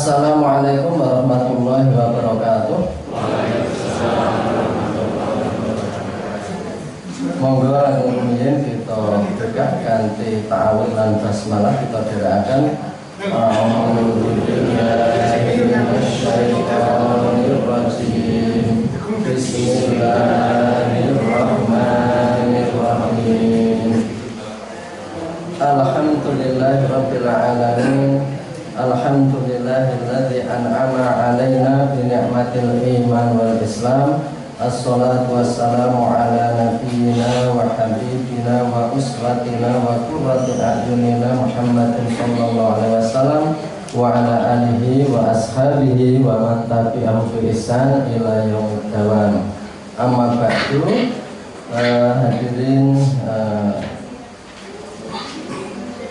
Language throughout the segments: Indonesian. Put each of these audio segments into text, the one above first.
Assalamualaikum warahmatullahi wabarakatuh. Monggo rumiyin kita berkah kanthi ta'awun lan basmalah kita dherekaken Bismillahirrahmanirrahim. Alhamdulillahirabbil alamin. Alhamdulillahilladzi an'ama 'alaina bi ni'matil iman wal islam. Assalatu wassalamu ala nabiyyina wa habibina wa uswatina wa qurrati a'yunina Muhammadin sallallahu alaihi wasallam wa ala alihi wa ashabihi wa man tabi'ahum bi ihsan ila yaumid dawam. Amma ba'du, hadirin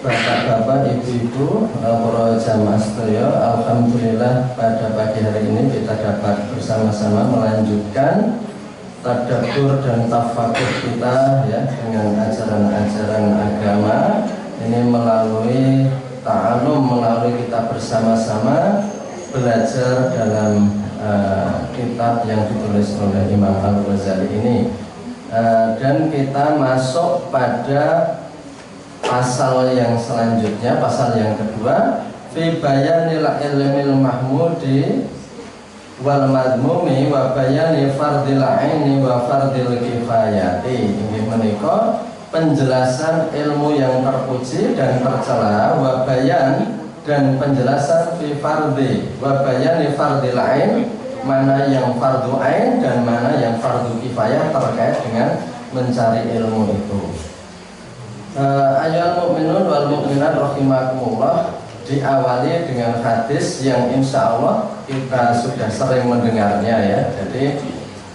Bapak-bapak, ibu-ibu, para jamaah sedaya, alhamdulillah pada pagi hari ini kita dapat bersama-sama melanjutkan tadabbur dan tafakur kita ya dengan ajaran-ajaran agama ini melalui ta'alum, melalui kita bersama-sama belajar dalam kitab yang ditulis oleh Imam Al-Ghazali ini, dan kita masuk pada pasal yang selanjutnya, pasal yang kedua, fi bayanil ilmil mahmudi wal madmumi wa bayani fardil aini wa fardil kifayati. Ini menika penjelasan ilmu yang terpuji dan tercela, wa bayan dan penjelasan fi fardi wa bayani fardil ain, mana yang fardu ain dan mana yang fardu kifayah terkait dengan mencari ilmu itu. Ayyuhal mu'minun wal mu'minat rahimakumullah, diawali dengan hadis yang insya Allah kita sudah sering mendengarnya ya. Jadi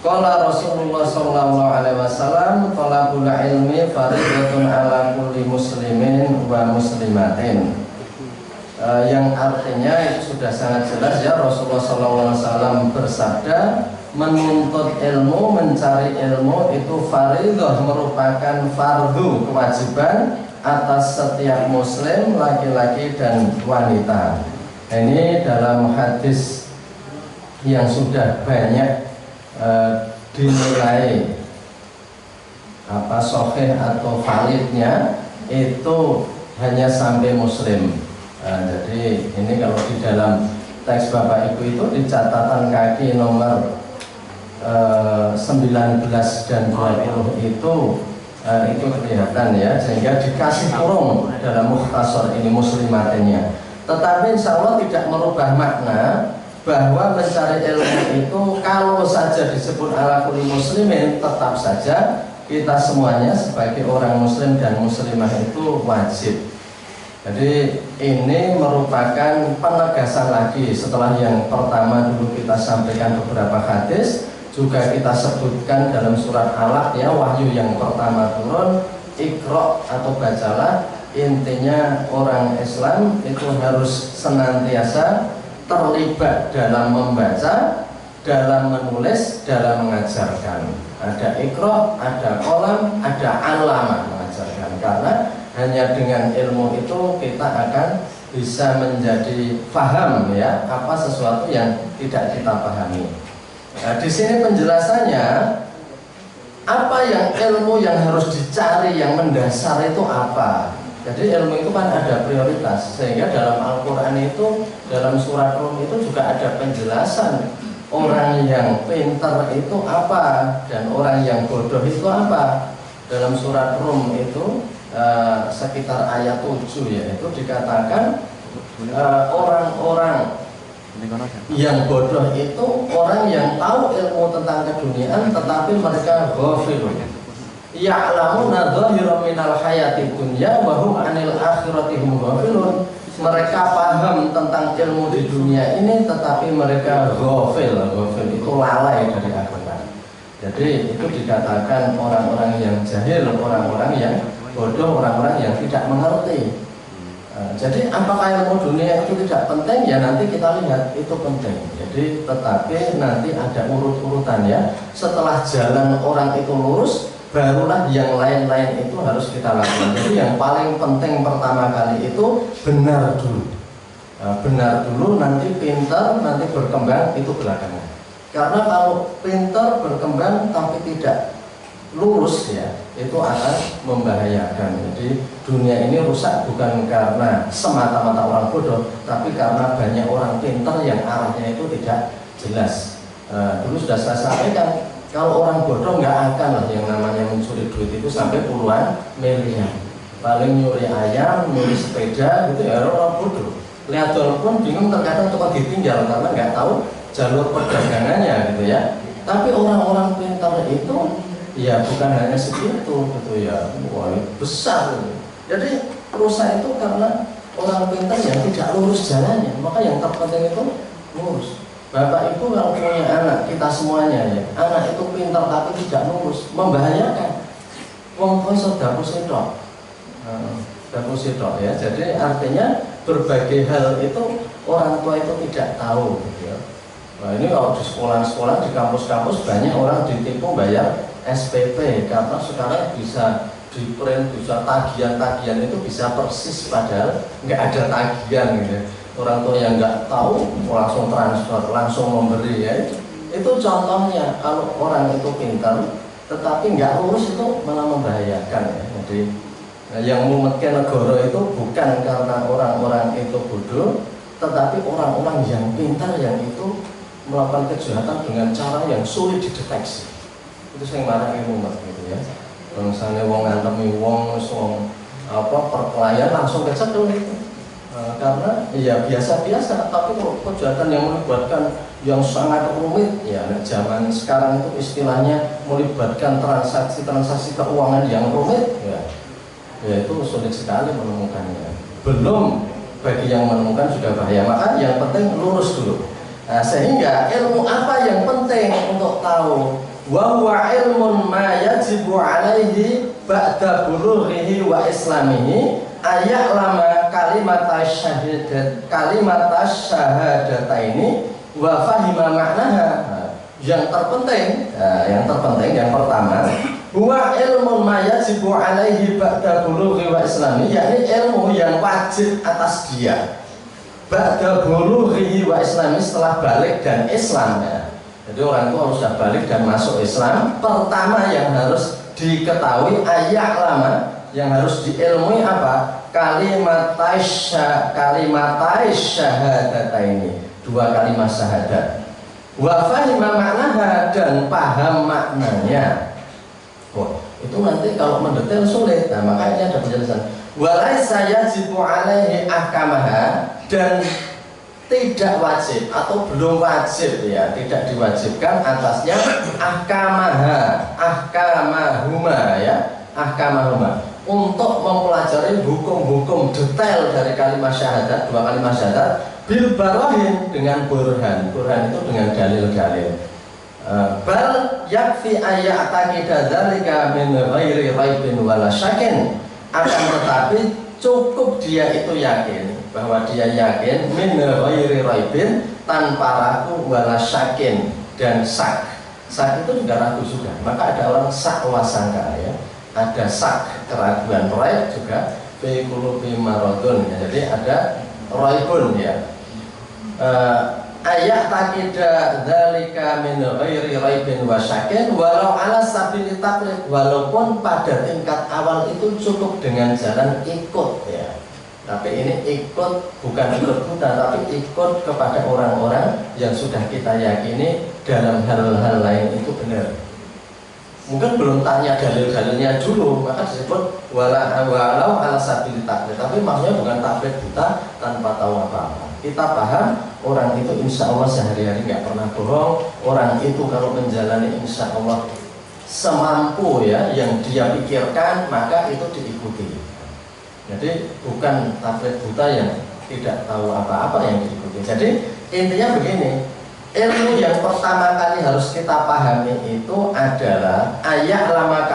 qala Rasulullah sallallahu alaihi wasallam, talabul ilmi fardhatun ala kulli muslimin wa muslimatin. Yang artinya itu sudah sangat jelas ya, Rasulullah sallallahu alaihi wasallam bersabda, menuntut ilmu, mencari ilmu itu fardhah, merupakan fardu, kewajiban atas setiap muslim, laki-laki dan wanita. Ini dalam hadis yang sudah banyak dinilai sahih atau validnya itu hanya sampai muslim. Jadi ini kalau di dalam teks Bapak Ibu itu di catatan kaki nomor 19 dan 20 itu kelihatan ya, sehingga dikasih kurung dalam mukhtasar ini muslimatinnya. Tetapi insya Allah tidak merubah makna bahwa mencari ilmu itu kalau saja disebut ala kulli muslimin, tetap saja kita semuanya sebagai orang muslim dan muslimah itu wajib. Jadi ini merupakan penegasan lagi setelah yang pertama dulu kita sampaikan beberapa hadis, juga kita sebutkan dalam surat Alaq ya, wahyu yang pertama turun, Iqra atau bacalah. Intinya orang Islam itu harus senantiasa terlibat dalam membaca, dalam menulis, dalam mengajarkan. Ada Iqra, ada qalam, ada alama mengajarkan. Karena hanya dengan ilmu itu kita akan bisa menjadi paham ya apa sesuatu yang tidak kita pahami. Nah, di sini penjelasannya apa yang ilmu yang harus dicari, yang mendasar itu apa. Jadi ilmu itu kan ada prioritas, sehingga dalam Al-Quran itu, dalam surat Rum itu juga ada penjelasan orang yang pintar itu apa dan orang yang bodoh itu apa. Dalam surat Rum itu sekitar ayat 7 ya, itu dikatakan orang-orang yang bodoh itu orang yang tahu ilmu tentang keduniaan tetapi mereka ghafil. Ya'lamuna dhahiran minal hayati dunya wa hum 'anil akhirati hum ghafilun. Mereka paham tentang ilmu di dunia ini tetapi mereka ghafil. Ghafil itu lalai dari akhirat. Jadi itu dikatakan orang-orang yang jahil, orang-orang yang bodoh, orang-orang yang tidak mengerti. Jadi apakah ilmu dunia itu tidak penting? Ya nanti kita lihat itu penting. Jadi tetapi nanti ada urut-urutan ya. Setelah jalan orang itu lurus, barulah yang lain-lain itu harus kita lakukan. Jadi yang paling penting pertama kali itu benar dulu. benar dulu, nanti pintar, nanti berkembang, itu belakangan. Karena kalau pintar berkembang tapi tidak lurus ya, itu akan membahayakan. Jadi dunia ini rusak bukan karena semata-mata orang bodoh, tapi karena banyak orang pintar yang arahnya itu tidak jelas. Dulu sudah saya sampaikan, kalau orang bodoh nggak akan lah yang namanya mencuri duit itu sampai puluhan miliar. Paling nyuri ayam, nyuri sepeda gitu ya orang bodoh. Lihat jalur pun bingung, terkadang cuma ditinggal karena nggak tahu jalur perdagangannya gitu ya. Tapi orang-orang pintar itu ya bukan hanya segitu gitu ya, wah besar gitu. Jadi rusak itu karena orang pintar yang tidak lurus jalannya. Maka yang terpenting itu lurus. Bapak Ibu kalau punya anak, kita semuanya ya, anak itu pintar tapi tidak lurus, membahayakan. Wong tua sudah pusidok, ya. Jadi artinya berbagai hal itu orang tua itu tidak tahu gitu ya. Nah ini kalau di sekolah-sekolah, di kampus-kampus banyak orang ditipu bayar SPP karena sekarang bisa di print, bisa tagihan-tagihan itu bisa persis padahal nggak ada tagihan gitu. Orang tua yang nggak tahu langsung transfer, langsung memberi ya. Itu contohnya kalau orang itu pintar tetapi nggak lurus itu malah membahayakan ya. Jadi yang mumetkan negara itu bukan karena orang-orang itu bodoh, tetapi orang-orang yang pintar yang itu melakukan kejahatan dengan cara yang sulit dideteksi. Itu yang marah mumet gitu ya. Misalnya wong ngantemi wong perkelahian langsung kecedul itu. Karena ya biasa-biasa, tapi kalau kejahatan yang melibatkan yang sangat rumit ya zaman sekarang itu istilahnya melibatkan transaksi keuangan yang rumit ya itu sulit sekali menemukannya. Belum bagi yang menemukan sudah bahaya. Maka yang penting lurus dulu. Nah, sehingga ilmu apa yang penting untuk tahu? Wa huwa ilmun ma yajibu alaihi ba'da bulughihi wa islamihi aya'lama kalimat syahadata ini wa fahima maknaha. Yang terpenting yang pertama, huwa ilmun ma yajibu alaihi ba'da bulughi wa islami, yakni ilmu yang wajib atas dia ba'da bulughi wa islami, setelah balik dan Islam ya. Jadi orang itu harus sudah balik dan masuk Islam. Pertama yang harus diketahui ayat lama, yang harus diilmui apa? Kalimatai syahadata ini, dua kalimat syahadat. Wa fahima maknaha, dan paham maknanya. Wah, itu nanti kalau mendetail sulit. Nah, makanya ada penjelasan. Walaisa yajibu alaihi ahkamaha, dan tidak wajib atau belum wajib ya, tidak diwajibkan atasnya ahkamahuma ya, ahkamahuma, untuk mempelajari hukum-hukum detail dari kalimat syahadat, dua kalimat syahadat, bil barahin, dengan burhan. Burhan itu dengan dalil-dalil. Bal yakfi ayya'taqida dzalika min ghairi raibin wala syakin. Akan tetapi cukup dia itu yakin, bahwa dia yakin min ghairi raibin, tanpa ragu, wala syakin, dan sak. Sak itu juga ragu juga. Maka ada orang sak wasangka ya. Ada sak, keraguan, raib juga fi qulubi maradun ya. Jadi ada raibun ya. Ayat takida dzalika min ghairi raibin wa syakin walau ala sabili taqlid, walaupun pada tingkat awal itu cukup dengan jalan ikut ya. Tapi ini ikut bukan ikut buta, tapi ikut kepada orang-orang yang sudah kita yakini dalam hal-hal lain itu benar. Mungkin belum tanya dalil-dalilnya dulu, maka disebut walau ala sabili taqlid. Tapi maksudnya bukan taklid buta tanpa tahu apa-apa. Kita paham orang itu insya Allah sehari-hari nggak pernah bohong. Orang itu kalau menjalani insya Allah semampu ya yang dia pikirkan, maka itu diikuti. Jadi bukan taklid buta yang tidak tahu apa-apa yang diikuti. Jadi intinya begini, ilmu yang pertama kali harus kita pahami itu adalah ayat lama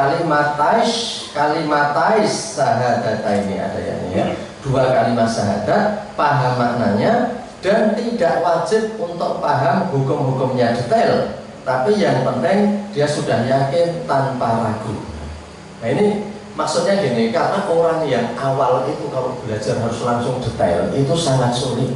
kalimatais syahadat ini ada ya. Dua kalimat syahadat, paham maknanya, dan tidak wajib untuk paham hukum-hukumnya detail, tapi yang penting dia sudah yakin tanpa ragu. Nah ini maksudnya gini, karena orang yang awal itu kalau belajar harus langsung detail itu sangat sulit.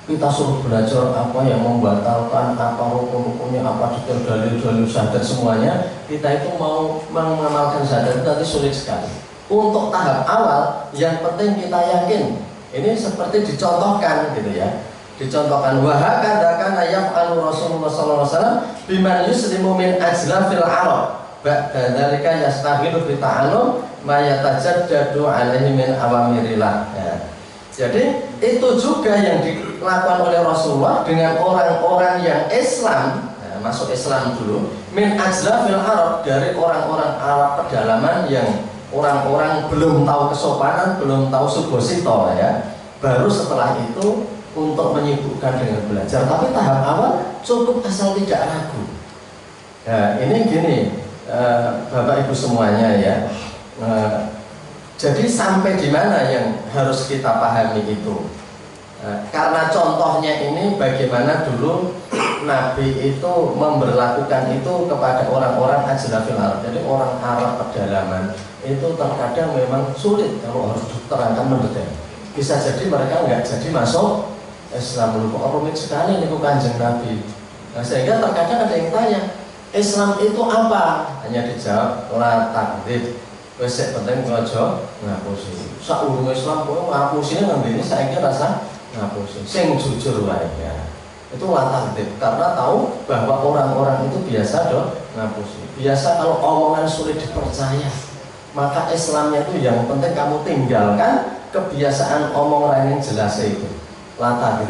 kita suruh belajar apa yang membatalkan, apa rukun-rukunnya, apa detail dalil-dalil syahadat semuanya, kita itu mau mengamalkan syahadat itu nanti sulit sekali. Untuk tahap awal, yang penting kita yakin. Ini seperti dicontohkan gitu ya. Dicontohkan wahakadha kana yaf'alu Rasulullah sallallahu alaihi wasallam biman yuslimu min ajlafil arab. Ba'da dzalika yastahilu bi ta'allum ma yatajaddadu alaihi min awamirillah. Ya. Jadi itu juga yang dilakukan oleh Rasulullah dengan orang-orang yang Islam, nah, masuk Islam dulu, min ajlafil Arab, dari orang-orang Arab pedalaman yang orang-orang belum tahu kesopanan, belum tahu subosito ya. Baru setelah itu untuk menyibukkan dengan belajar. Tapi tahap awal cukup asal tidak ragu. Nah, ini gini, Bapak Ibu semuanya ya. Jadi sampai di mana yang harus kita pahami itu? Karena contohnya ini bagaimana dulu Nabi itu memberlakukan itu kepada orang-orang ajlafil Arab. Jadi orang Arab pedalaman itu terkadang memang sulit kalau harus diterangkan mendetail. Bisa jadi mereka nggak jadi masuk Islam dulu. Kok rumit sekali ini Kanjeng Nabi. Nah, sehingga terkadang ada yang tanya, Islam itu apa? Hanya dijawab la takdzib. Wis penting aja ngapusi. Saurunge Islam kok ngapusine ngendene saiki rasa ngapusi. Sing jujur wae ya. Itu latar karena tahu bahwa orang-orang itu biasa ngapusi. Biasa kalau omongan sulit dipercaya, maka Islamnya itu yang penting kamu tinggalkan kebiasaan omong lain yang jelas itu. Latar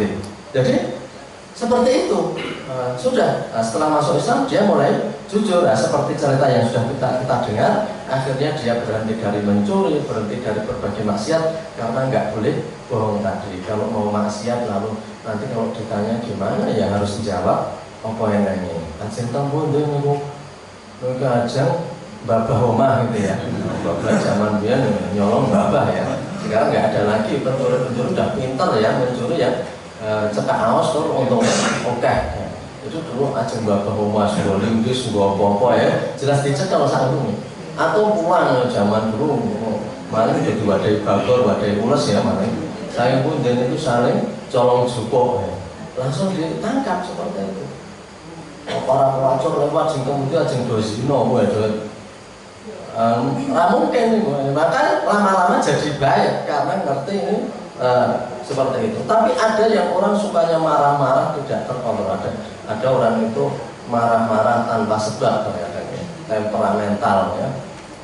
Jadi seperti itu. Sudah, setelah masuk Islam dia mulai jujur, seperti cerita yang sudah kita dengar. Akhirnya dia berhenti dari mencuri, berhenti dari berbagai maksiat karena nggak boleh bohong tadi. Kalau mau maksiat lalu nanti kalau ditanya gimana ya harus dijawab apa yang nanya. Ajeng tambun deh niku ajeng babah omah gitu ya. Babah zaman dia nyolong babah ya. Sekarang nggak ada lagi pencuri udah pintar ya mencuri ya. Cekak awas tuh untuk oke. Itu dulu ajeng babah omah sebuah linggis sebuah apa ya. Jelas dicek kalau sanggup. Atau pulang zaman dulu maling jadi wadai bagor, wadai ules ya maling. Saya pun dan itu saling colong jupuk ya. Langsung ditangkap seperti itu. Para pelacur lewat sing kemudian ajeng do zina mungkin nih, maka lama-lama jadi baik karena ngerti ini seperti itu. Tapi ada yang orang sukanya marah-marah tidak terkontrol. Ada orang itu marah-marah tanpa sebab terkadang temperamental ya.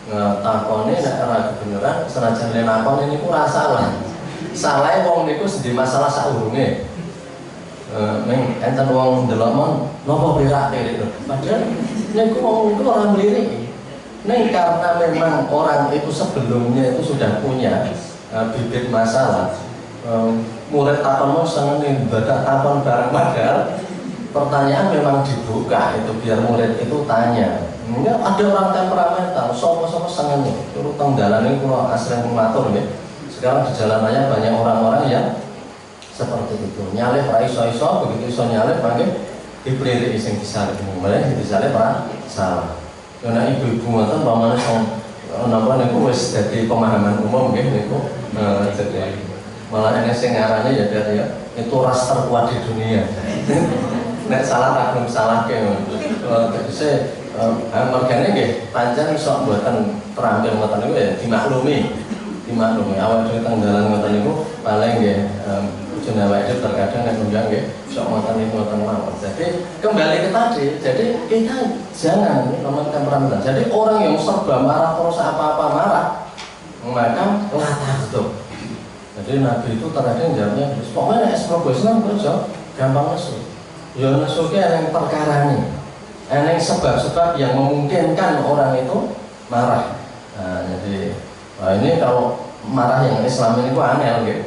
Takone nek ora kebenaran senajan lenakon ini ku rasa lah. Salah wong niku sedih masalah saurunge. Ning enten wong ndelok mon napa perak itu. Padahal niku wong niku ora mlirik. Ning karena memang orang itu sebelumnya itu sudah punya bibit masalah. Murid takon mau seneng ibadah takon bareng padahal pertanyaan memang dibuka itu biar murid itu tanya. Enggak ada orang temperamental, sopo-sopo seneng nih. Turut tenggalan ini kalau asreng matur ya. Sekarang di jalan raya banyak orang-orang yang seperti itu. Nyalip iso-iso, begitu iso nyalip pakai dipelirik sing disalip. Mulai disalip ora salah. Karena ibu-ibu ngoten pamane napa niku wis dadi pemahaman umum nggih niku. Jadi malah ana sing ngarane ya dari ya itu ras terkuat di dunia. Nek salah tak salah ke. Tegese mergane nggih pancen iso mboten terampil ngoten niku ya dimaklumi. Awal dhewe teng dalan ngoten niku paling nggih jenenge itu terkadang nek undang nggih iso ngoten niku ngoten mawon. Jadi kembali ke tadi, jadi kita jangan ngomong temperamental. Jadi orang yang serba marah terus apa-apa marah, maka latah tuh. Jadi Nabi itu terkadang jawabnya, pokoknya nek semoga Islam terus gampang nesu. Ya nesu ki yang perkara nih. Ada sebab-sebab yang memungkinkan orang itu marah. Nah, jadi ini kalau marah yang Islam ini kok angel gitu.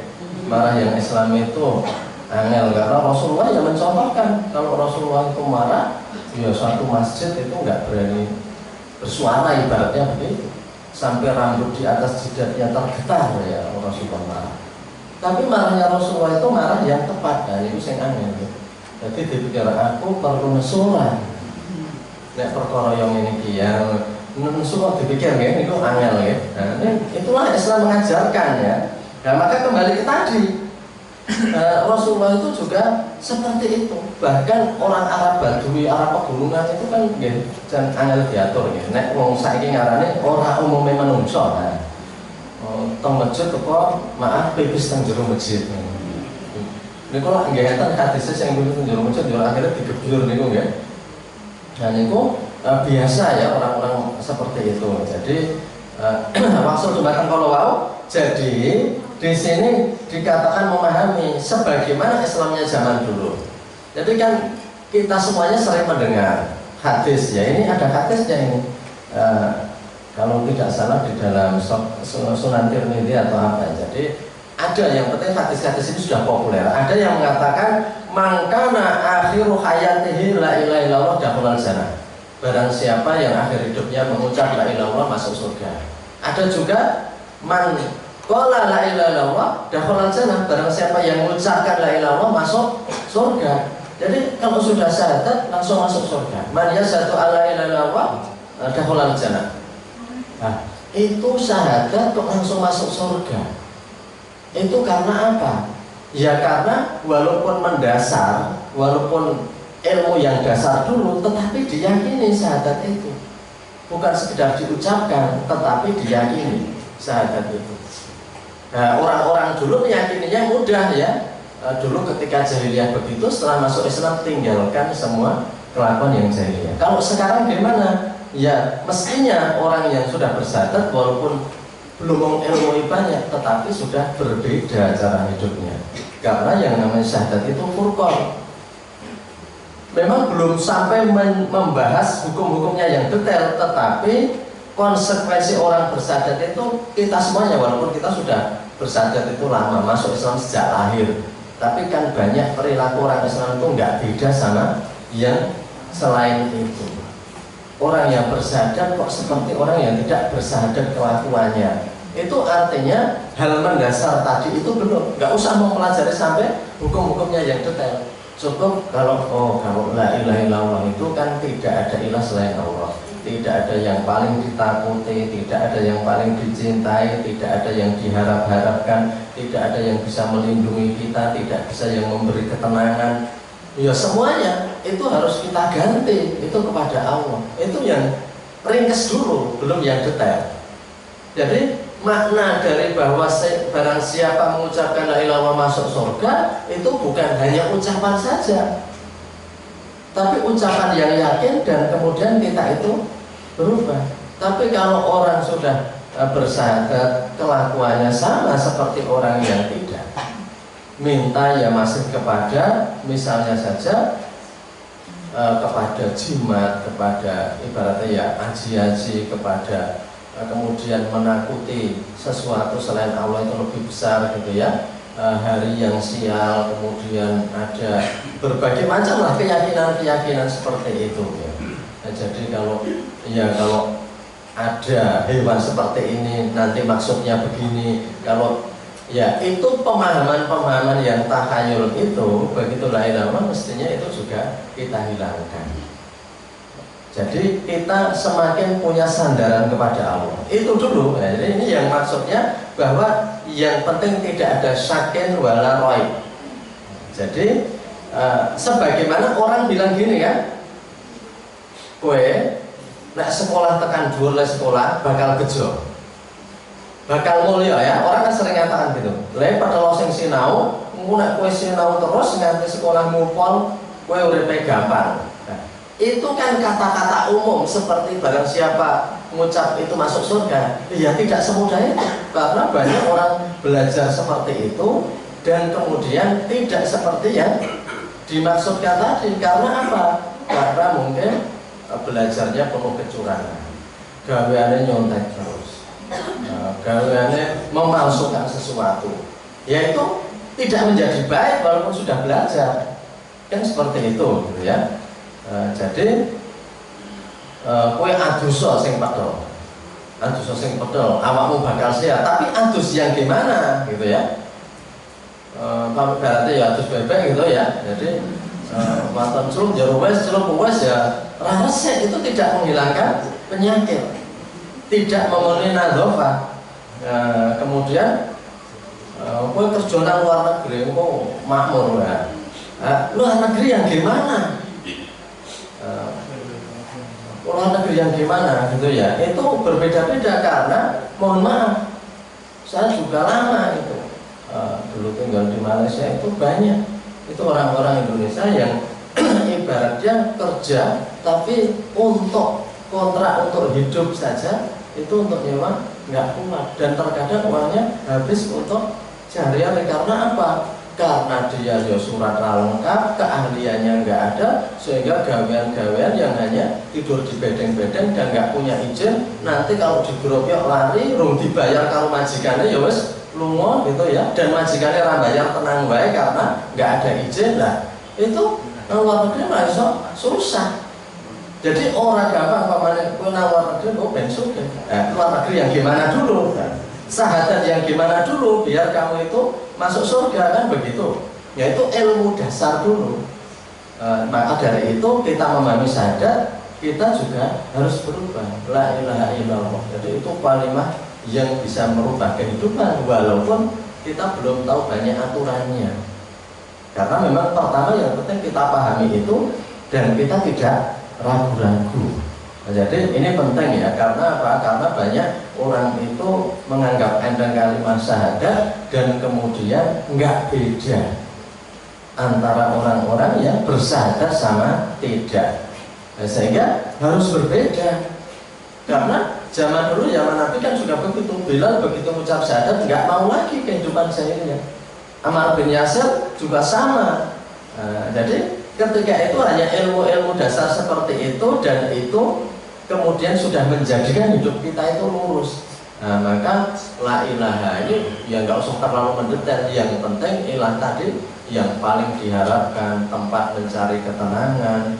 Marah yang Islam itu angel karena Rasulullah yang mencontohkan kalau Rasulullah itu marah, ya suatu masjid itu nggak berani bersuara ibaratnya begitu. Sampai rambut di atas jidatnya tergetar ya Rasulullah marah. Tapi marahnya Rasulullah itu marah yang tepat, dan itu yang angel gitu. Jadi dipikir aku perlu nesulah. Nek perkara yang ini yang suka dipikir ya, itu angel ya. Nah, itulah Islam mengajarkan ya. Nah, maka kembali ke tadi, Rasulullah itu juga seperti itu. Bahkan orang Arab Badui, Arab pegunungan itu kan nggih jan angel diatur nggih. Nek wong saiki ngarane ora umume menungso. Nah, teng masjid kok maaf pipis teng jero masjid. Niku lak nggih enten hadis sing pipis teng jero masjid yo akhirnya digebur niku nggih. Nah niku biasa ya orang-orang seperti itu. Jadi maksud jembatan kalau wow. Jadi di sini dikatakan memahami sebagaimana Islamnya zaman dulu. Jadi kan kita semuanya sering mendengar hadis ya. Ini ada hadisnya ini. Kalau tidak salah di dalam Sunan Tirmidzi atau apa. Jadi ada yang penting hadis-hadis itu sudah populer. Ada yang mengatakan mangkana akhiru hayatihi la ilaha illallah dakhulal jannah. Barang siapa yang akhir hidupnya mengucap la ilaha illallah masuk surga. Ada juga man qala la ilaha illallah dakhulal jannah. Barang siapa yang mengucapkan la ilaha illallah masuk surga. Jadi kalau sudah syahadat langsung masuk surga. Man yashhadu alla ilaha illallah dakhulal jannah. Nah, itu syahadat kok langsung masuk surga. Itu karena apa? Ya karena walaupun mendasar, walaupun ilmu yang dasar dulu, tetapi diyakini syahadat itu. Bukan sekedar diucapkan, tetapi diyakini syahadat itu. Nah, orang-orang dulu meyakininya mudah ya. Dulu ketika jahiliyah begitu, setelah masuk Islam tinggalkan semua kelakuan yang jahiliyah. Kalau sekarang gimana? Ya mestinya orang yang sudah bersyahadat walaupun belum mengilmui banyak, tetapi sudah berbeda cara hidupnya. Karena yang namanya syahadat itu furqan. Memang belum sampai membahas hukum-hukumnya yang detail, tetapi konsekuensi orang bersyahadat itu kita semuanya, walaupun kita sudah bersyahadat itu lama, masuk Islam sejak lahir, tapi kan banyak perilaku orang Islam itu nggak beda sama yang selain itu. Orang yang bersyahadat kok seperti orang yang tidak bersyahadat kelakuannya. Itu artinya hal mendasar tadi itu belum, nggak usah mempelajari sampai hukum-hukumnya yang detail. Cukup kalau la ilaha illallah itu kan tidak ada ilah selain Allah, tidak ada yang paling ditakuti, tidak ada yang paling dicintai, tidak ada yang diharap-harapkan, tidak ada yang bisa melindungi kita, tidak bisa yang memberi ketenangan. Ya semuanya itu harus kita ganti itu kepada Allah. Itu yang ringkes dulu, belum yang detail. Jadi makna dari bahwa barang siapa mengucapkan la ilaha illallah masuk surga itu bukan hanya ucapan saja, tapi ucapan yang yakin dan kemudian kita itu berubah. Tapi kalau orang sudah bersyahadat kelakuannya sama seperti orang yang tidak, minta ya masih kepada misalnya saja kepada jimat, kepada ibaratnya ya haji-haji, kepada kemudian menakuti sesuatu selain Allah itu lebih besar gitu ya, hari yang sial, kemudian ada berbagai macam lah keyakinan-keyakinan seperti itu ya. Nah, jadi kalau ada hewan seperti ini nanti maksudnya begini, kalau ya itu pemahaman-pemahaman yang takhayul itu begitu la ilaha illallah mestinya itu juga kita hilangkan. Jadi kita semakin punya sandaran kepada Allah. Itu dulu. Nah, jadi ini yang maksudnya bahwa yang penting tidak ada syakin wala roib. Jadi sebagaimana orang bilang gini kan, kue nek sekolah tekan dhuwur le sekolah bakal bejo, bakal mulia ya. Orang kan sering ngatakan gitu. Lha padahal sing sinau, nek kue sinau terus nganti sekolah mupol, kue uripe gampang. Itu kan kata-kata umum seperti barang siapa mengucap itu masuk surga. Ya tidak semudah itu, karena banyak orang belajar seperti itu dan kemudian tidak seperti yang dimaksudkan tadi. Karena apa? Karena mungkin belajarnya penuh kecurangan, gaweannya nyontek terus, gaweannya memalsukan sesuatu, yaitu tidak menjadi baik walaupun sudah belajar. Kan seperti itu gitu ya. Jadi kowe aduso sing pedol, aduso sing pedol, awakmu bakal sehat. Tapi adus yang gimana gitu ya? Berarti ya adus bebek gitu ya. Jadi waton celup jero wes celup wes ya resek, itu tidak menghilangkan penyakit, tidak memenuhi nadhofah. Kemudian Kowe kerja nang luar negeri kok makmur ya. Luar negeri yang gimana? Luar negeri yang gimana gitu ya. Itu berbeda-beda karena mohon maaf, saya juga lama itu dulu tinggal di Malaysia itu banyak itu orang-orang Indonesia yang ibaratnya kerja tapi untuk kontrak untuk hidup saja, itu untuk nyewa nggak kuat dan terkadang uangnya habis untuk sehari-hari. Karena apa? Karena dia ya surat lengkap, keahliannya nggak ada, sehingga gawean-gawean yang hanya tidur di bedeng-bedeng dan nggak punya izin. Nanti kalau digerobyok lari, rung dibayar kalau majikannya ya wes lungo gitu ya, dan majikannya rambayar tenang baik karena nggak ada izin lah. Itu luar negeri masuk susah. Jadi orang gampang pamannya luar negeri kok bensu luar negeri yang gimana dulu? Sahadat yang gimana dulu biar kamu itu masuk surga, kan begitu. Yaitu ilmu dasar dulu. Maka dari itu kita memahami syahadat, kita juga harus berubah. La ilaha illallah. Jadi itu kalimat yang bisa merubah kehidupan walaupun kita belum tahu banyak aturannya. Karena memang pertama yang penting kita pahami itu dan kita tidak ragu-ragu. Jadi ini penting ya, karena apa? Karena banyak orang itu menganggap enteng kalimat syahadat dan kemudian nggak beda antara orang-orang yang bersyahadat sama tidak. Sehingga harus berbeda. Karena zaman dulu, zaman Nabi kan sudah begitu. Bilal begitu ucap syahadat nggak mau lagi kehidupan seharian. Ammar bin Yasir juga sama. Jadi ketika itu hanya ilmu-ilmu dasar seperti itu, dan itu kemudian sudah menjadikan hidup kita itu lurus. Maka la ilaha ini ya nggak usah terlalu mendetail. Yang penting ilah tadi yang paling diharapkan, tempat mencari ketenangan,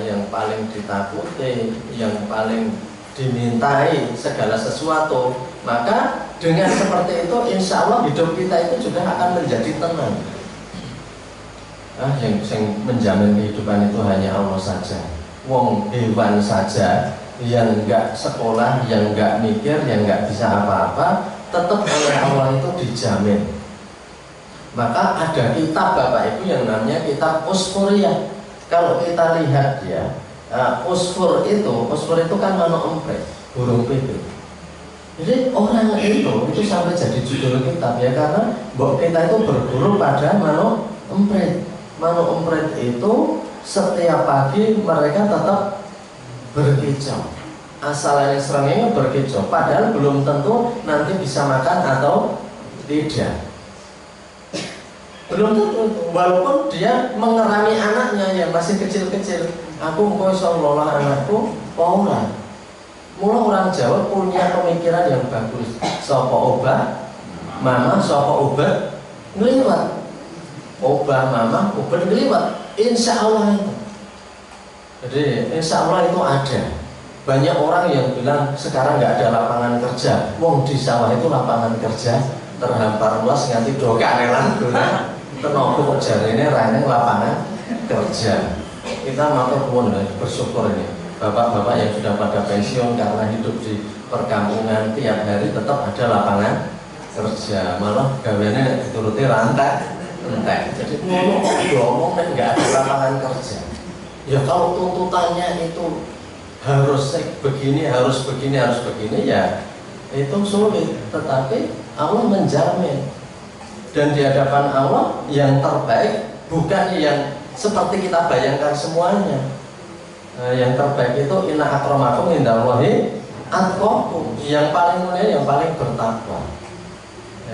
yang paling ditakuti, yang paling dimintai segala sesuatu. Maka dengan seperti itu insya Allah hidup kita itu juga akan menjadi tenang. Yang menjamin kehidupan itu hanya Allah saja. Wong hewan saja yang nggak sekolah, yang nggak mikir, yang nggak bisa apa-apa, tetap oleh Allah itu dijamin. Maka ada kitab Bapak Ibu yang namanya kitab Usfuriyah. Kalau kita lihat ya, usfur itu kan manuk empret, burung pipit. Jadi orang itu sampai jadi judul kitab ya, karena kita itu berburu pada manuk empret. Manuk empret itu setiap pagi mereka tetap berkicau. Asalnya serangnya berkicau, padahal belum tentu nanti bisa makan atau tidak. Belum tentu, walaupun dia mengerami anaknya yang masih kecil-kecil. Aku mau ngelola anakku, ora. Mula orang Jawa punya pemikiran yang bagus. Sopo obah, mama sopo obat ngeliwat. Obah mama, obat ngeliwat. Insya Allah itu. Jadi insya Allah itu ada. Banyak orang yang bilang sekarang nggak ada lapangan kerja. Wong di sawah itu lapangan kerja terhampar luas nganti doka nelan guna. Tenopo jarene rene lapangan kerja. Kita matur nuwun bersyukur ini. Bapak-bapak yang sudah pada pensiun karena hidup di perkampungan tiap hari tetap ada lapangan kerja. Malah gaweane dituruti rantai. Jadi ngomong nggak ada lapangan kerja. Ya kalau tuntutannya itu harus begini, harus begini, harus begini, ya itu sulit. Tetapi Allah menjamin, dan di hadapan Allah yang terbaik bukan yang seperti kita bayangkan semuanya. Yang terbaik itu inna akramakum indallahi atqakum, yang paling mulia, yang paling bertakwa.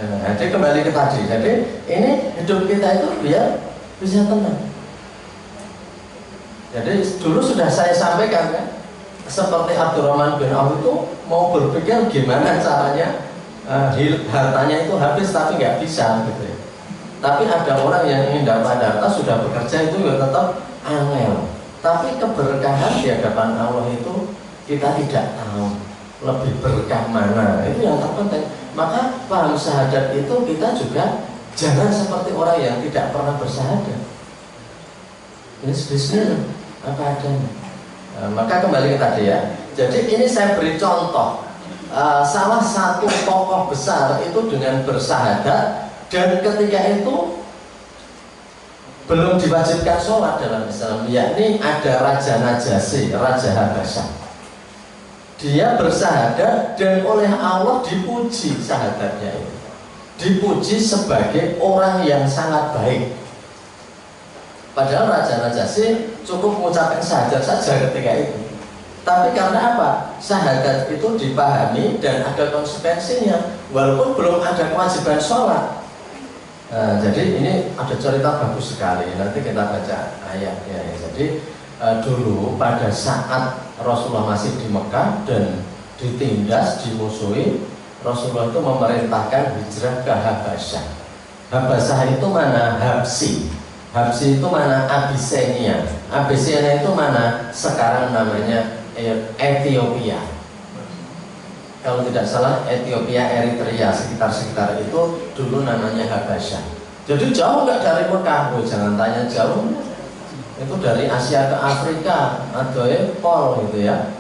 Jadi kembali ke tadi. Jadi ini hidup kita itu biar bisa tenang. Jadi dulu sudah saya sampaikan kan, seperti Abdurrahman bin Auf itu mau berpikir gimana caranya hartanya itu habis tapi nggak bisa gitu ya. Tapi ada orang yang ingin dapat harta sudah bekerja itu ya tetap angel. Tapi keberkahan di hadapan Allah itu kita tidak tahu lebih berkah mana, itu yang terpenting. Maka paham syahadat itu kita juga jangan seperti orang yang tidak pernah bersyahadat. Bismillah apa adanya. Maka kembali ke tadi ya. Jadi ini saya beri contoh. Salah satu tokoh besar itu dengan bersyahadat Dan ketika itu belum diwajibkan sholat dalam Islam, yakni ada Raja Najasyi, Raja Habasyah. Dia bersyahadat dan oleh Allah dipuji syahadatnya itu, dipuji sebagai orang yang sangat baik. Padahal Raja Najasyi cukup mengucapkan syahadat saja ketika itu. Tapi karena apa? Syahadat itu dipahami dan ada konsekuensinya, walaupun belum ada kewajiban sholat. Jadi ini ada cerita bagus sekali. Nanti kita baca ayatnya. Jadi dulu pada saat Rasulullah masih di Mekah dan ditindas, dimusuhi, Rasulullah itu memerintahkan hijrah ke Habasyah. Habasyah itu mana? Habsi. Habsi itu mana? Abyssinia. Abyssinia itu mana? Sekarang namanya Ethiopia. Kalau tidak salah Ethiopia, Eritrea, sekitar itu dulu namanya Habasyah. Jadi jauh nggak dari Mekah, jangan tanya jauh. Itu dari Asia ke Afrika, ada pol gitu ya.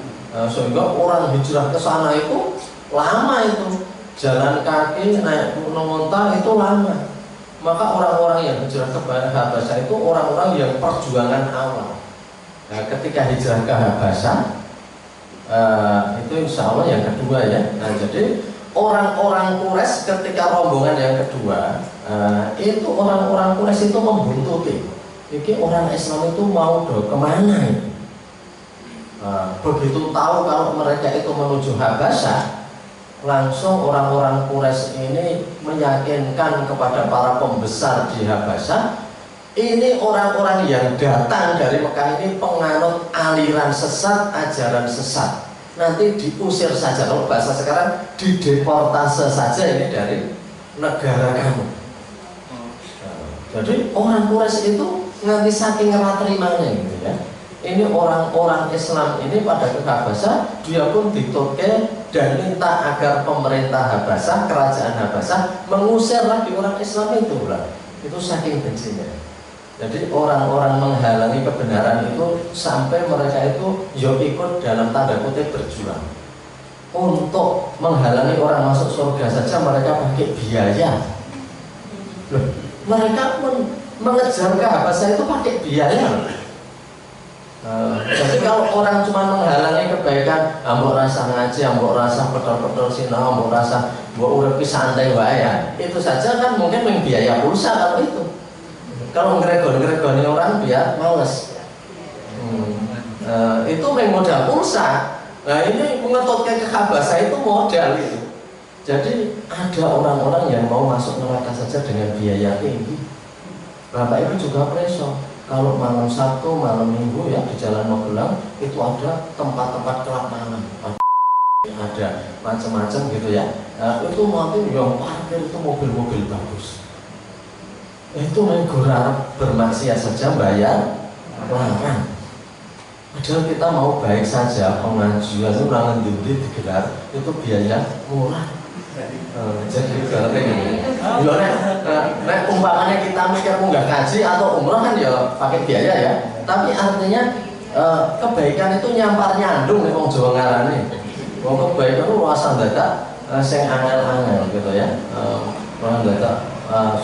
Sehingga orang hijrah ke sana itu lama itu, jalan kaki naik unta itu lama. Maka orang-orang yang hijrah ke Habasyah itu orang-orang yang perjuangan awal. Nah, ketika hijrah ke Habasyah, itu insya Allah yang kedua ya. Nah, jadi orang-orang Quraisy ketika rombongan yang kedua, itu orang-orang Quraisy itu membuntuti. Jadi orang Islam itu mau kemana ini? Begitu tahu kalau mereka itu menuju Habasyah, langsung orang-orang Quraisy ini meyakinkan kepada para pembesar di Habasyah, ini orang-orang yang datang dari Mekah ini penganut aliran sesat, ajaran sesat. Nanti diusir saja, kalau bahasa sekarang dideportase saja ini dari negara kamu. Jadi orang Quraisy itu nanti saking terimanya gitu ya. Ini orang-orang Islam ini pada ke Habasyah, dia pun ditoke dan minta agar pemerintah Habasyah, kerajaan Habasyah mengusir lagi orang Islam itu lah. Itu saking bencinya. Jadi orang-orang menghalangi kebenaran itu sampai mereka itu ikut dalam tanda kutip berjuang. Untuk menghalangi orang masuk surga saja mereka pakai biaya. Loh, mereka pun mengejar ke Habasyah itu pakai biaya. Jadi kalau orang cuma menghalangi kebaikan, ambok rasa ngaji, ambok rasa pedol-pedol sinau, ambok rasa mbok urip santai wae ya, itu saja kan mungkin membiaya pulsa kalau itu. Kalau ngregon-ngregoni orang biar males. Itu modal pulsa. Nah ini mengetutkan ke Habasyah itu modal itu. Jadi ada orang-orang yang mau masuk neraka saja dengan biaya tinggi. Bapak Ibu juga preso. Kalau malam Sabtu, malam Minggu ya di Jalan Magelang itu ada tempat-tempat kelab malam. Ada macam-macam gitu ya. Itu nanti yang parkir itu mobil-mobil bagus. Itu menggurau bermaksiat saja bayar larang. Padahal kita mau baik saja, pengajian itu nangan diri digelar itu biaya murah. Jadi berarti gitu. Nek umpamanya kita mikir nggak ngaji atau umroh kan ya pakai biaya ya. Tapi artinya kebaikan itu nyampar nyandung nih wong Jawa ngarane. Wong kebaikan itu luasan dadak sing angel-angel gitu ya. Orang dadak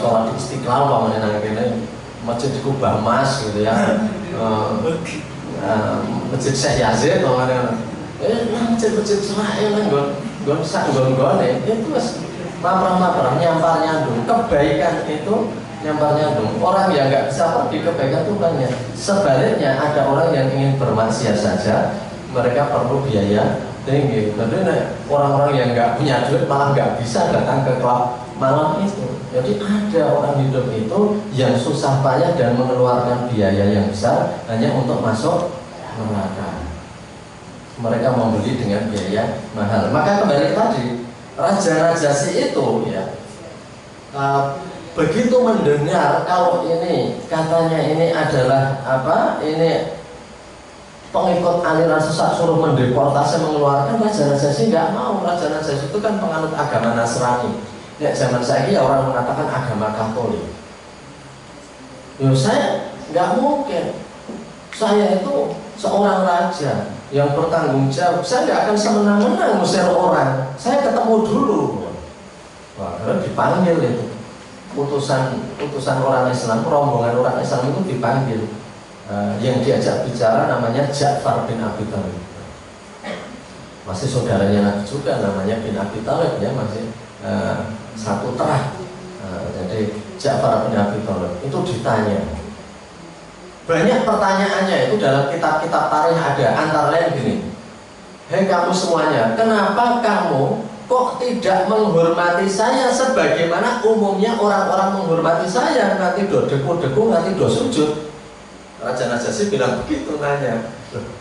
sholat di Istiqlal pamannya nang kene masjid di Kubah Mas gitu ya. Masjid Syekh Yazid pamannya. Masjid Israel kan gon sak gon-gone itu wis maprah-maprah nyampar nyandung. Kebaikan itu nyampar nyandung. Orang yang nggak bisa pergi kebaikan itu banyak. Sebaliknya ada orang yang ingin bermaksiat saja, mereka perlu biaya tinggi. Jadi orang-orang yang nggak punya duit malah nggak bisa datang ke klub malam itu. Jadi ada orang hidup itu yang susah payah dan mengeluarkan biaya yang besar hanya untuk masuk neraka. Mereka membeli dengan biaya mahal. Maka kembali tadi, Raja Najasyi itu ya begitu mendengar kalau ini katanya ini adalah apa? Ini pengikut aliran sesat suruh mendeportasi mengeluarkan, Raja Najasyi nggak mau. Raja Najasyi itu kan penganut agama Nasrani. Ya zaman saya ya orang mengatakan agama Katolik. Yo saya nggak mungkin. Saya itu seorang raja yang bertanggung jawab. Saya nggak akan semena-mena ngusir orang. Saya ketemu dulu. Wah, dipanggil itu. utusan orang Islam, rombongan orang Islam itu dipanggil. Yang diajak bicara namanya Ja'far bin Abi Thalib. Masih saudaranya Nabi juga, namanya bin Abi Thalib ya, masih satu terah. Jadi Ja'far bin Abi Thalib itu ditanya. Banyak pertanyaannya itu dalam kitab-kitab tarikh ada, antara lain gini. Hei kamu semuanya, kenapa kamu kok tidak menghormati saya sebagaimana umumnya orang-orang menghormati saya? Nanti do deku-deku, nanti do sujud. Raja Najasyi bilang begitu, nanya,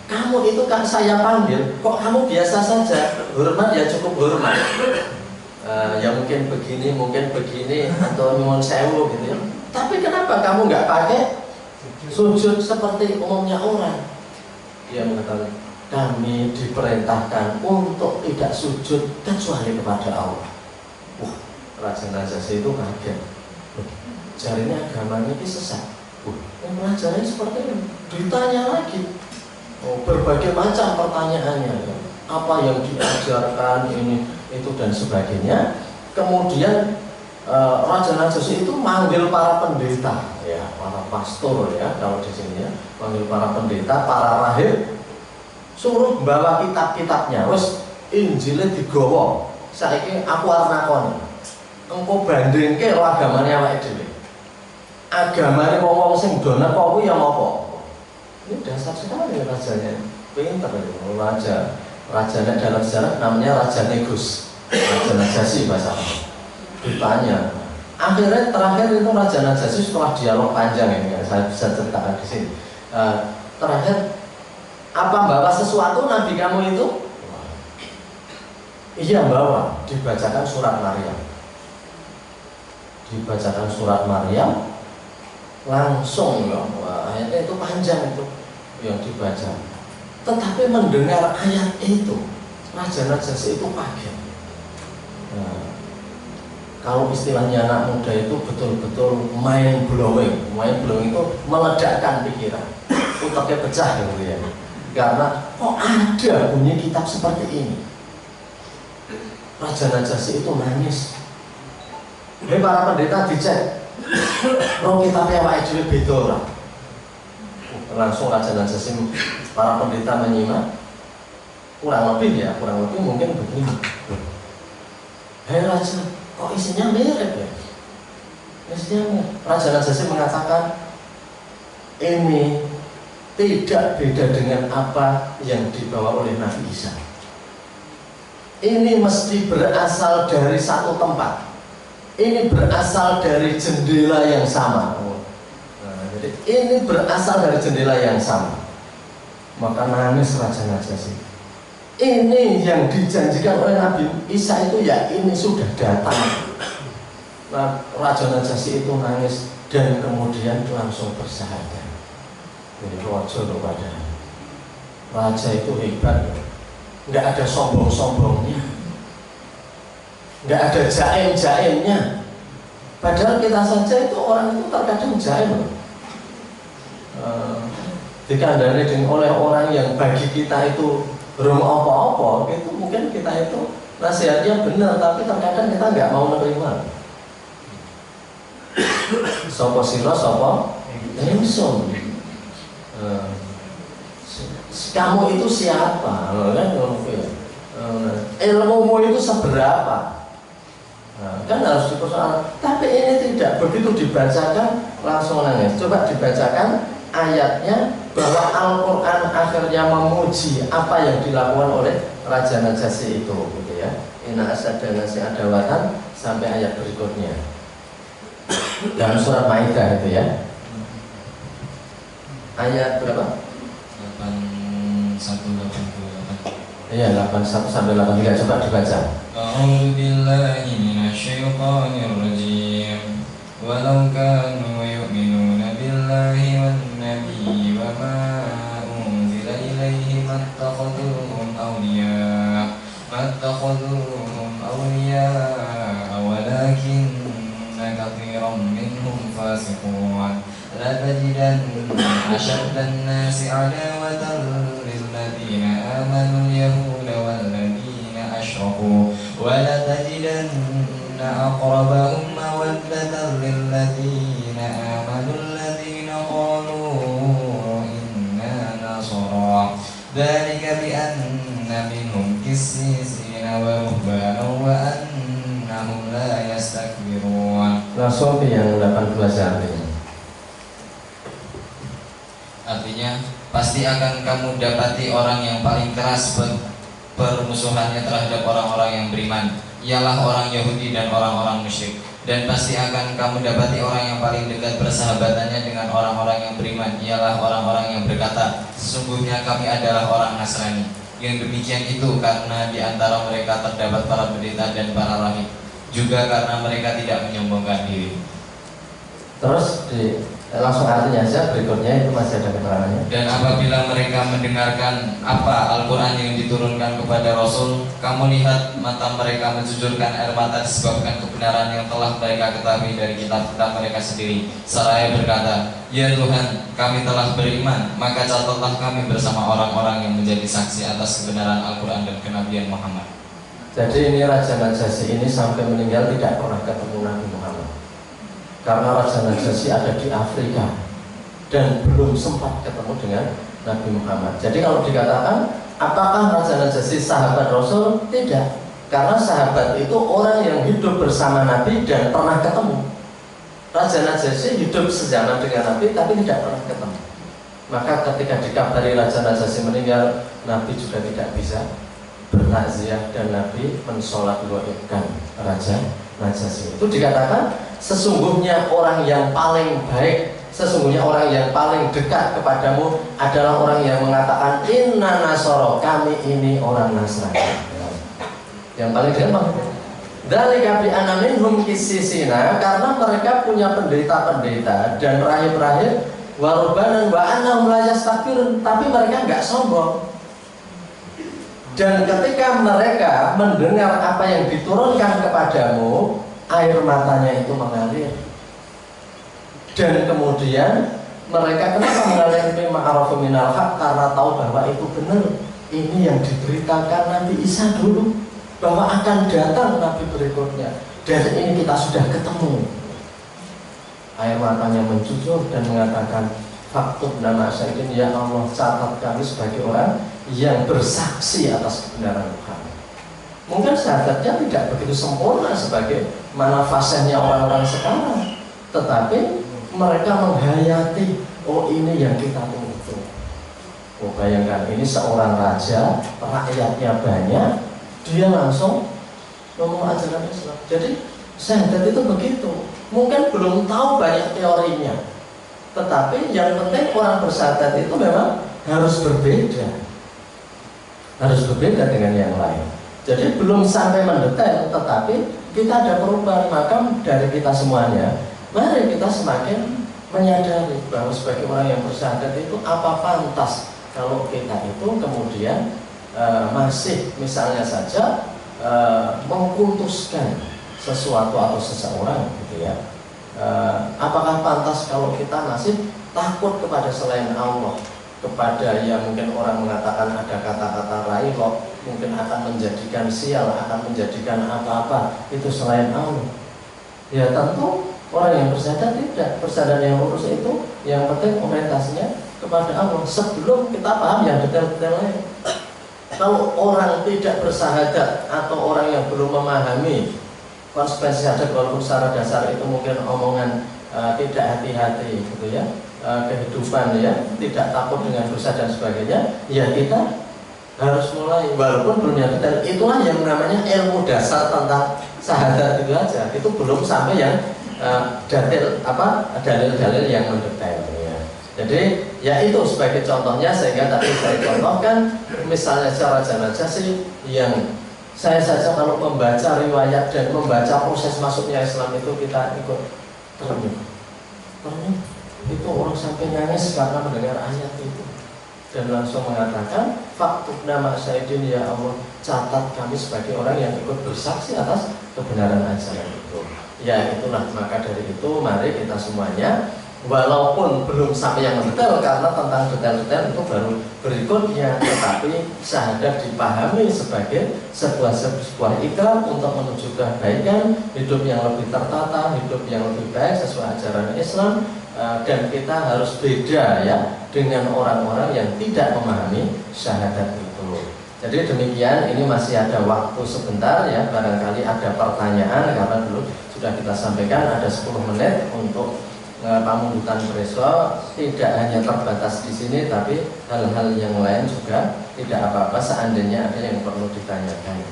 kamu itu kan saya panggil, kok kamu biasa saja, hormat ya cukup hormat. Ya mungkin begini, atau nyuwun sewu gitu ya. Tapi kenapa kamu nggak pakai sujud seperti umumnya orang? Dia mengatakan, kami diperintahkan untuk tidak sujud kecuali kepada Allah. Wah, Raja Najasyi itu kaget. Jarinya agamanya ini sesat. Pelajarannya seperti ini. Ditanya lagi. Berbagai macam pertanyaannya. Apa yang diajarkan ini, itu dan sebagainya. Kemudian Raja Najasyi itu manggil para pendeta, ya, para pastor ya, kalau di sini ya, manggil para pendeta, para rahib. Suruh bawa kitab-kitabnya, wes Injilnya digawa. Saiki aku arep nakoni. Engko bandingke karo agamane awake dhewe. Agamane wong-wong sing do neko kuwi yang apa? Ini dasar sekali rajanya. Pinter ya, raja dalam sejarah namanya Raja Negus. Raja Najasyi bahasa Arab. Ditanya. Akhirnya terakhir itu Raja Najasyi setelah dialog panjang ini ya, saya bisa ceritakan di sini. Terakhir, apa bawa sesuatu Nabi kamu itu? Iya bawa. Dibacakan surat Maryam. Dibacakan surat Maryam, langsung ya, ayatnya itu panjang itu yang dibaca. Tetapi mendengar ayat itu, Raja Najasyi itu kaget. Nah, kalau istilahnya anak muda itu betul-betul mind blowing itu meledakkan pikiran, otaknya pecah gitu ya. Karena kok ada bunyi kitab seperti ini. Raja Najasyi itu nangis. Para pendeta dicek, roh kitabnya awake dhewe beda ora. Langsung Raja Najasyi, para pendeta menyimak. Kurang lebih mungkin begini. Hei Raja, kok isinya mirip ya? Raja Najasyi mengatakan, ini tidak beda dengan apa yang dibawa oleh Nabi Isa. Ini mesti berasal dari satu tempat. Ini berasal dari jendela yang sama. Jadi ini berasal dari jendela yang sama. Maka nangis Raja Najasyi. Ini yang dijanjikan oleh Nabi Isa itu ya ini sudah datang. Nah, Raja Najasyi itu nangis dan kemudian langsung bersyahadat. Jadi raja itu hebat, nggak ada sombong-sombongnya, nggak ada jaim-jaimnya. Padahal kita saja itu orang itu terkadang jaim. Dikandani oleh orang yang bagi kita itu belum apa-apa, itu mungkin kita itu nasihatnya benar, tapi terkadang kita nggak mau menerima. Sopo siro, sopo ingsun. Kamu itu siapa? Ilmumu itu seberapa? Kan harus dipersoalkan. Tapi ini tidak, begitu dibacakan langsung nangis. Coba dibacakan ayatnya bahwa Al-Quran akhirnya memuji apa yang dilakukan oleh Raja Najasyi itu, gitu ya. Inna asadana si adawatan sampai ayat berikutnya. Dalam surat Maidah itu ya. Ayat berapa? 81-88. Iya, 81 sampai 83. Coba dibaca. A'udzu billahi minasyaitonir rajim. Walau kanu yu'minuna billahi wan nabiyyi wa ma unzila ilaihi mattakhadhuhum awliya walakinna katsiran minhum fasiqun. La tajidanna ashaddan nasi 'adawatan lil ladzina amanu al-yahuda wal ladzina asyraku wa la tajidanna aqrabahum مودة للذين آمنوا الذين قالوا إنا نصارى ذلك بأن منهم قسيسين ورهبانا وأنهم لا يستكبرون. Langsung yang 18 artinya. Artinya, pasti akan kamu dapati orang yang paling keras permusuhannya terhadap orang-orang yang beriman, ialah orang Yahudi dan orang-orang musyrik. Dan pasti akan kamu dapati orang yang paling dekat persahabatannya dengan orang-orang yang beriman, ialah orang-orang yang berkata, sesungguhnya kami adalah orang Nasrani. Yang demikian itu karena di antara mereka terdapat para pendeta dan para rahib, juga karena mereka tidak menyombongkan diri. Terus langsung artinya aja, berikutnya itu masih ada keterangannya. Dan apabila mereka mendengarkan apa Al-Quran yang diturunkan kepada Rasul, kamu lihat mata mereka mencucurkan air mata disebabkan kebenaran yang telah mereka ketahui dari kitab mereka sendiri. Seraya berkata, ya Tuhan, kami telah beriman, maka catatlah kami bersama orang-orang yang menjadi saksi atas kebenaran Al-Quran dan kenabian Muhammad. Jadi ini Raja Najasyi ini sampai meninggal tidak pernah ketemu Nabi Muhammad. Karena Raja Najasyi ada di Afrika dan belum sempat ketemu dengan Nabi Muhammad. Jadi kalau dikatakan apakah Raja Najasyi sahabat Rasul? Tidak. Karena sahabat itu orang yang hidup bersama Nabi dan pernah ketemu. Raja Najasyi hidup sejaman dengan Nabi tapi tidak pernah ketemu. Maka ketika dikabari Raja Najasyi meninggal, Nabi juga tidak bisa bertakziah dan Nabi mensolat doakan Raja Najasyi. Itu dikatakan sesungguhnya orang yang paling baik, sesungguhnya orang yang paling dekat kepadamu adalah orang yang mengatakan inna nasoro, kami ini orang Nasrani. Yang paling dekat dzalika bi anna minhum qissisina, karena mereka punya pendeta-pendeta dan rahib-rahib, warubanan wa annahum la yastakbirun, tapi mereka enggak sombong. Dan ketika mereka mendengar apa yang diturunkan kepadamu, air matanya itu mengalir. Dan kemudian mereka kenapa mengalir ma'arafu minal haq? Karena tahu bahwa itu benar. Ini yang diberitakan Nabi Isa dulu, bahwa akan datang Nabi berikutnya. Dan ini kita sudah ketemu. Air matanya mencucur dan mengatakan, faktub nama syaitin, ya Allah, catat kami sebagai orang yang bersaksi atas kebenaran Muhammad. Mungkin syahadatnya tidak begitu sempurna sebagai mana fasihnya orang-orang sekarang, tetapi mereka menghayati, oh ini yang kita tunggu. Oh bayangkan, ini seorang raja, rakyatnya banyak, dia langsung ngomong ajaran Islam. Jadi syahadat itu begitu. Mungkin belum tahu banyak teorinya, tetapi yang penting orang bersyahadat itu memang harus berbeda. Harus berbeda dengan yang lain. Jadi belum sampai mendetail, tetapi kita ada perubahan. Maka dari kita semuanya, mari kita semakin menyadari bahwa sebagai orang yang bersyahadat itu apa pantas kalau kita itu kemudian masih misalnya saja mengkultuskan sesuatu atau seseorang, gitu ya. Apakah pantas kalau kita masih takut kepada selain Allah, kepada yang mungkin orang mengatakan ada kata-kata railok, mungkin akan menjadikan sial, akan menjadikan apa-apa itu selain Allah. Ya tentu orang yang bersyahadat tidak. Bersyahadat yang lurus itu yang penting orientasinya kepada Allah sebelum kita paham yang detail-detail lain. Kalau orang tidak bersyahadat atau orang yang belum memahami konsekuensi syahadat walaupun secara dasar itu mungkin omongan tidak hati-hati gitu ya, kehidupan ya, tidak takut dengan dosa dan sebagainya, ya kita harus mulai walaupun belum yang detail. Itulah yang namanya ilmu dasar tentang syahadat itu aja, itu belum sampai yang detail apa dalil-dalil yang mendetail ya. Jadi ya itu sebagai contohnya, sehingga tadi saya contohkan misalnya secara Najasyi yang saya saja kalau membaca riwayat dan membaca proses masuknya Islam itu kita ikut ternyuh. Itu orang sampai nangis karena mendengar ayat itu dan langsung mengatakan faktub nama syahidin, ya Allah, catat kami sebagai orang yang ikut bersaksi atas kebenaran ajaran itu. Ya itulah, maka dari itu mari kita semuanya walaupun belum sampai yang detail, karena tentang detail-detail itu baru berikutnya, tetapi syahadat dipahami sebagai sebuah ikrar untuk menuju kebaikan, hidup yang lebih tertata, hidup yang lebih baik sesuai ajaran Islam. Dan kita harus beda ya dengan orang-orang yang tidak memahami syahadat itu. Jadi demikian, ini masih ada waktu sebentar ya, barangkali ada pertanyaan, karena dulu sudah kita sampaikan ada 10 menit untuk pamundutan preso. Tidak hanya terbatas di sini, tapi hal-hal yang lain juga tidak apa-apa seandainya ada yang perlu ditanyakan.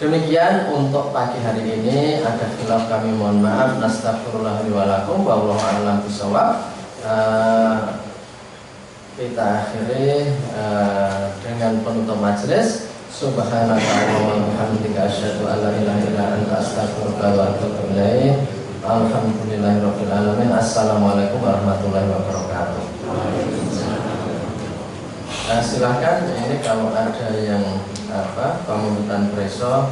Demikian untuk pagi hari ini. Ada khilaf kami mohon maaf. Nastaghfirullah li wa lakum wallahu a'lam bishawab. Kita akhiri dengan penutup majelis. Subhanaka wa bihamdika asyhadu an la ilaha illa anta astaghfiruka wa atubu ilaik. Alhamdulillahirabbil alamin. Assalamualaikum warahmatullahi wabarakatuh. Silahkan, ini kalau ada yang pamundutan preso